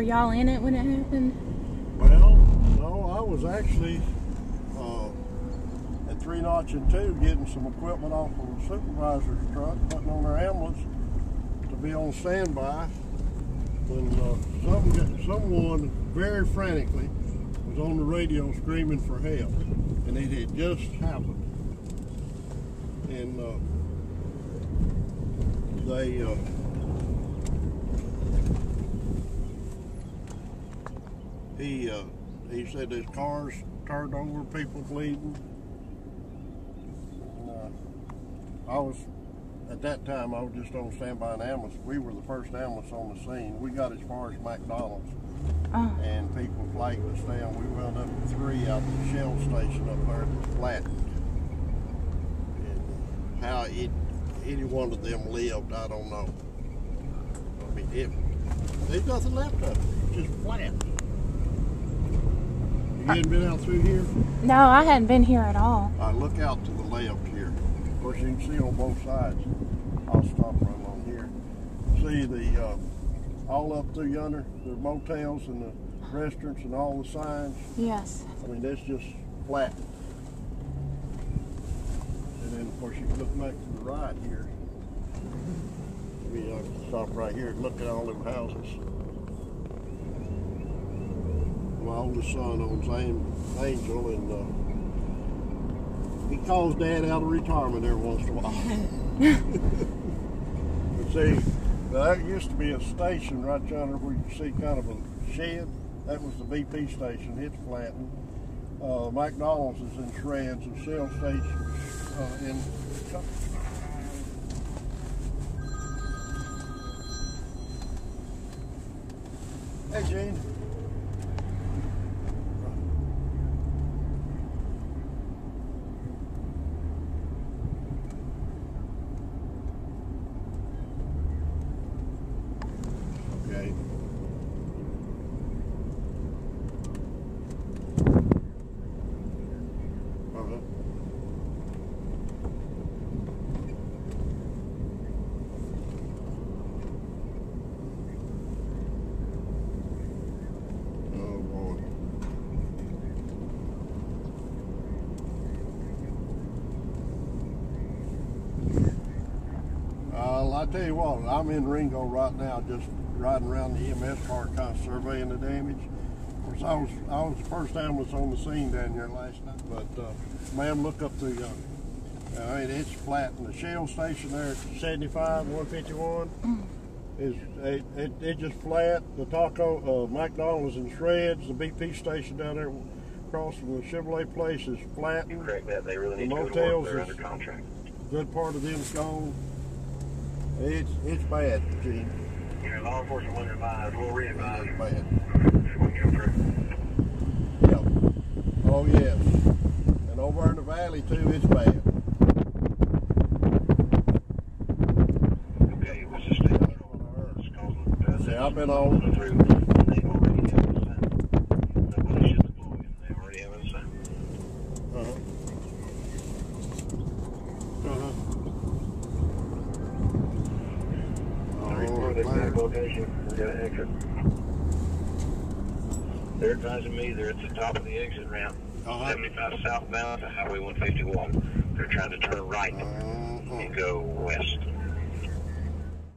y'all in it when it happened? Well, no, I was actually at 3 Notch and 2 getting some equipment off of the supervisor's truck, putting on our ambulance to be on standby when someone very frantically was on the radio screaming for help, and it had just happened. And he said his car's turned over, people bleeding. At that time, I was just on standby in ambulance. We were the first ambulance on the scene. We got as far as McDonald's, and people flagged us down. We wound up with 3 out of the Shell station up there that was flattened. And how any one of them lived, I don't know. I mean, there's nothing left of it. It's just flat. You hadn't been out through here? No, I hadn't been here at all. I look out to the left here. Of course, you can see on both sides. I'll stop right along here. See the all up through yonder, the motels and the restaurants and all the signs. Yes. I mean, that's just flat. And then, of course, you can look back to the right here. I mean, I can stop right here and look at all them houses. My oldest son owns Angel, and he calls Dad out of retirement every once in a while. But see, there used to be a station right yonder where you can see kind of a shed. That was the BP station. It's flattened. McDonald's is in shreds. The Shell station in. Hey, Gene. Okay. I tell you what, I'm in Ringgold right now, just riding around the EMS car, kind of surveying the damage. Of course, I was the first ambulance on the scene down there last night. But ma'am, look up the. I mean, it's flat. And the Shell station there at 75, 151, it's just flat. The Taco McDonald's in shreds. The BP station down there across from the Chevrolet place is flat. You correct that. They really need the to go to work. motels They're under contract. Good part of them's gone. It's bad, Gene. You know, law enforcement will advise, we'll re-advise. It's bad. When you come through. Yeah. Oh, yes. And over in the valley, too, it's bad. Okay, what's the state? See, I've been on. They've already had a sign. Nobody should deploy. They already have a sign. The exact location, we're going to exit. They're advising me they're at the top of the exit ramp, 75 southbound to Highway 151. They're trying to turn right and go